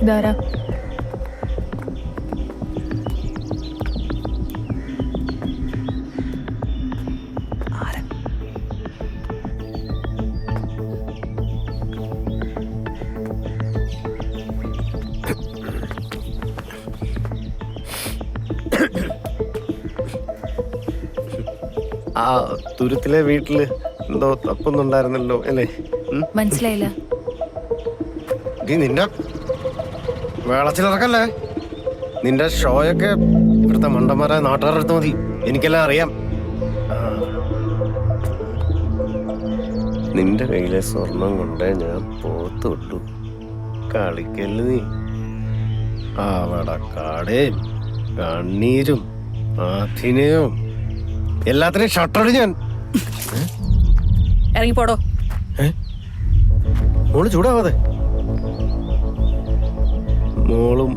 ഇതാരാ? ആ തുരുത്തിലെ വീട്ടില് എന്തോ തപ്പൊന്നുണ്ടായിരുന്നല്ലോ അല്ലേ? മനസ്സിലായില്ല. നിന്റെ വേളച്ചിലിറക്കല്ലേ? നിന്റെ ഷോയൊക്കെ ഇവിടുത്തെ മണ്ടന്മാരെ നാട്ടുകാരുടെ അടുത്ത് മതി, എനിക്കെല്ലാം അറിയാം. നിന്റെ കയ്യിലെ സ്വർണം കൊണ്ടേ ഞാൻ പോത്ത് വിട്ടു. കളിക്കല് നീ. അവിടെ കാടേം കണ്ണീരും അഭിനയവും എല്ലാത്തിനും ഷട്ടറി ഞാൻ. ഇറങ്ങിപ്പോടോ. മോള് ചൂടാവാതെ. മോളും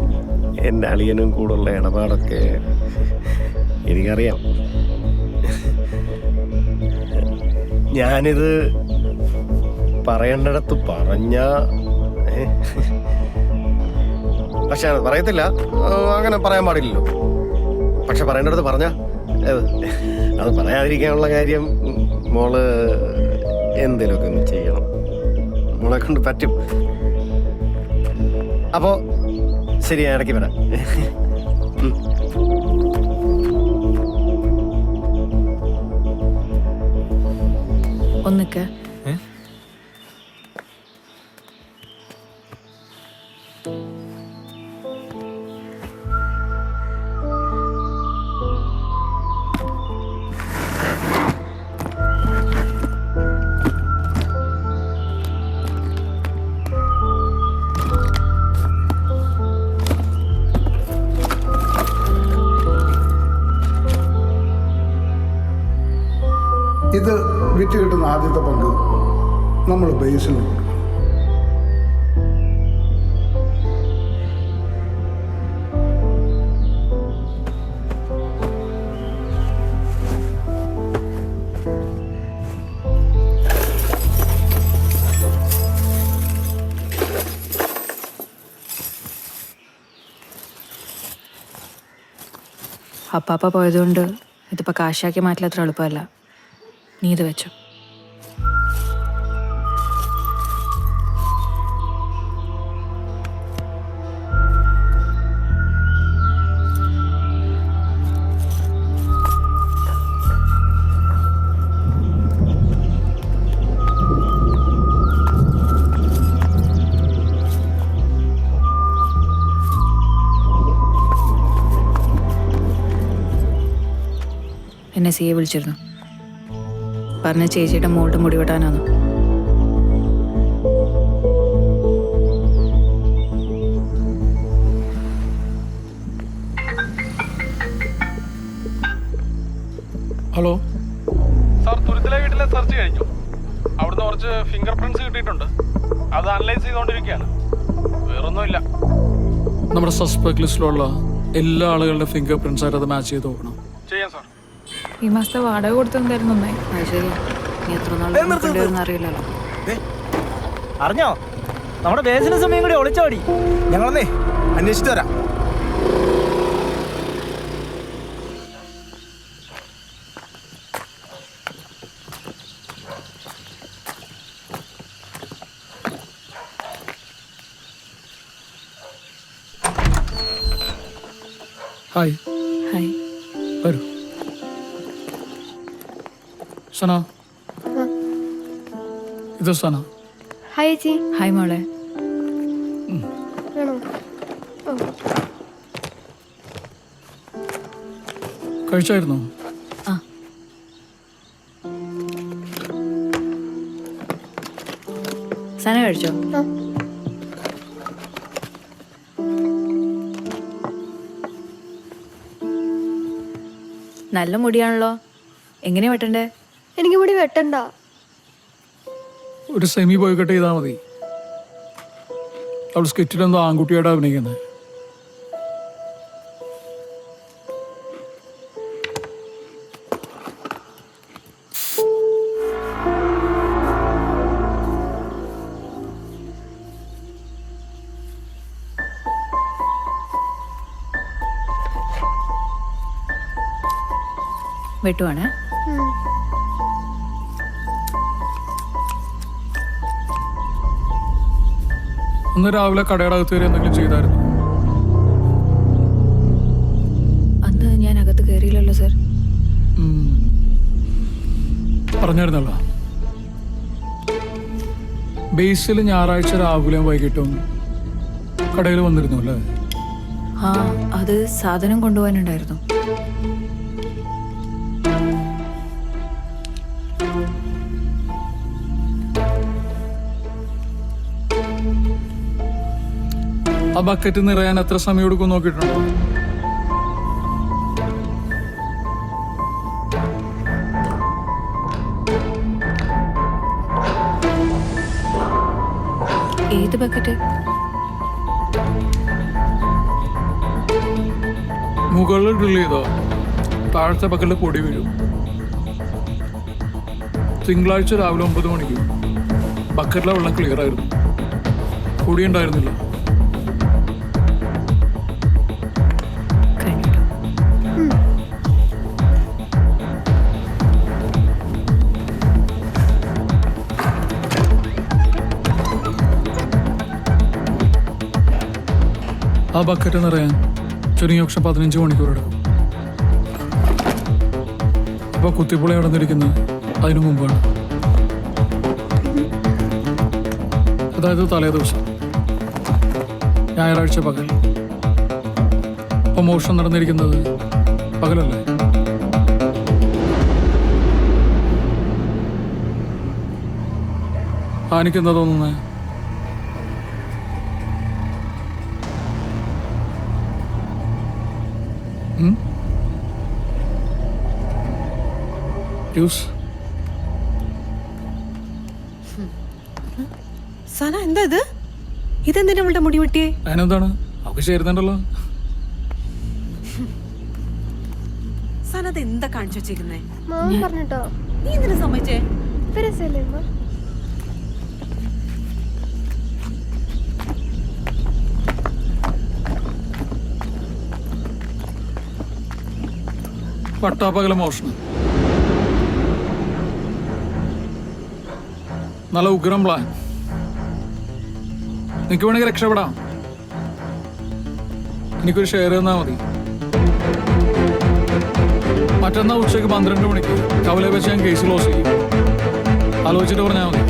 എൻ്റെ അളിയനും കൂടുള്ള ഇടപാടൊക്കെ എനിക്കറിയാം. ഞാനിത് പറയേണ്ടിടത്ത് പറഞ്ഞ പക്ഷെ പറയത്തില്ല, അങ്ങനെ പറയാൻ പാടില്ലല്ലോ. പക്ഷെ പറയേണ്ടിടത്ത് പറഞ്ഞ അത് പറയാതിരിക്കാനുള്ള കാര്യം മോള് എന്തേലുമൊക്കെ ഒന്ന് ചെയ്യണം. മോളെ കൊണ്ട് പറ്റും. അപ്പോ ശരി, ഞാൻ ഇടയ്ക്ക് വരാം. ഒന്നിക്ക് ഇത് വിറ്റ് കിട്ടുന്ന ആദ്യത്തെ പങ്ക് നമ്മൾ ബേസിന് കൊടുക്കും. അപ്പാപ്പ പോയതുകൊണ്ട് ഇതിപ്പോൾ കാശാക്കി മാറ്റൽ അത്ര എളുപ്പമല്ല. നീ ഇത് വെച്ചോ. എന്നെ സിയെ വിളിച്ചിരുന്നു. പറഞ്ഞ ചേച്ചിയുടെ മോളുടെ മുടി വെട്ടാനാണ്. ഹലോ സാർ, തുരുത്തിലെ വീട്ടിലെ സെർച്ച് കഴിഞ്ഞു. അവിടുന്ന് കുറച്ച് ഫിംഗർ പ്രിന്റ്സ് കിട്ടിയിട്ടുണ്ട്. അത് അനലൈസ് ചെയ്തുകൊണ്ടിരിക്കുകയാണ്. വേറൊന്നുമില്ല. നമ്മുടെ സസ്പെക്ട് ലിസ്റ്റിലുള്ള എല്ലാ ആളുകളുടെ ഫിംഗർ പ്രിന്റ്സ് ആയിട്ട് അത് മാച്ച് ചെയ്ത് നോക്കണം. ചെയ്യാം സാർ. ഈ മാസത്തെ വാടക കൊടുത്തെന്തായിരുന്നു നന്നായി. അത് ശരി, നീ എത്ര നാളെ അറിയില്ലല്ലോ. അറിഞ്ഞോ, നമ്മുടെ ബേസിന് സമയം കൂടി ഒളിച്ചോടി. ഞങ്ങളൊന്നേ അന്വേഷിച്ചു വരാം. ഹായ്. ഹായ്. വരൂ. സന, ഇത് സന. ഹായ് ചേച്ചി. ഹായ് മോളെ. കഴിച്ചായിരുന്നോ? ആ. സന കഴിച്ചോ? നല്ല മുടിയാണല്ലോ. എങ്ങനെയാ വെട്ടണ്ടേ? എനിക്ക് മുടി വെട്ടണ്ട. ഒരു സെമി ബോയ് കട്ട് ചെയ്താൽ മതി. അവൾ സ്കിറ്റിലെന്തോ ആൺകുട്ടിയോടെ അഭിനയിക്കുന്നത്. വെട്ടുവാണ്. ഒന്ന് രാവിലെ കടയുടെ അകത്ത് കയറി എന്തെങ്കിലും ചെയ്തായിരുന്നു? അന്ന് ഞാൻ അകത്ത് കയറിയില്ലല്ലോ സർ. പറഞ്ഞായിരുന്നല്ലോ, ബേസിൽ ഞായറാഴ്ച രാവിലെയും വൈകിട്ടും കടയിൽ വന്നിരുന്നു അല്ലേ? ആ, അത് സാധനം കൊണ്ടുപോകാനുണ്ടായിരുന്നു. ആ ബക്കറ്റ് നിറയാൻ എത്ര സമയം എടുക്കും നോക്കിയിട്ടുണ്ടോ? ഏത് ബക്കറ്റ്? മുകളിൽ ഡ്രിൽ ചെയ്തോ? താഴത്തെ ബക്കറ്റിൽ പൊടി വീഴും. തിങ്കളാഴ്ച രാവിലെ 9 മണിക്ക് ബക്കറ്റിലെ വെള്ളം ക്ലിയർ ആയിരുന്നു, പൊടി ഉണ്ടായിരുന്നില്ല. കഴിഞ്ഞിട്ടോ? ആ ബക്കറ്റ് നിറയാൻ ചുരുങ്ങിയ പക്ഷെ 15 മണിക്കൂർ എടുക്കും. അപ്പോൾ കുത്തിപ്പൊളി നടന്നിരിക്കുന്നത് അതിനു മുമ്പാണ്. അതായത് തലേ ദിവസം ഞായറാഴ്ച പകൽ. അപ്പോൾ മോഷണം നടന്നിരിക്കുന്നത് പകലല്ലേ? എനിക്കെന്താ തോന്നുന്നത്? സന എന്താ ഇത്? ഇതെന്തിനാ അവളുടെ മുടി വെട്ടിയേ? അതിനെന്താണ്, അവൾക്ക് ചേരുന്നുണ്ടല്ലോ. സന അത് എന്താ കാണിച്ചു വെച്ചേക്കുന്നേ? മാമ പറഞ്ഞിട്ടോ. നീ എന്തിനാ സമ്മതിച്ചേ? രസല്ലേ അമ്മ? പട്ടാപ്പകല മോഷണം, നല്ല ഉഗ്രം പ്ലാൻ. നിനക്ക് വേണമെങ്കിൽ രക്ഷപ്പെടാം. എനിക്കൊരു ഷെയർ തന്നാ മതി. മറ്റന്നാൾ ഉച്ചയ്ക്ക് 12 മണിക്ക് കവലയിൽ വെച്ച് ഞാൻ കേസ് ക്ലോസ് ചെയ്യും. ആലോചിച്ചിട്ട് പറഞ്ഞാൽ മതി.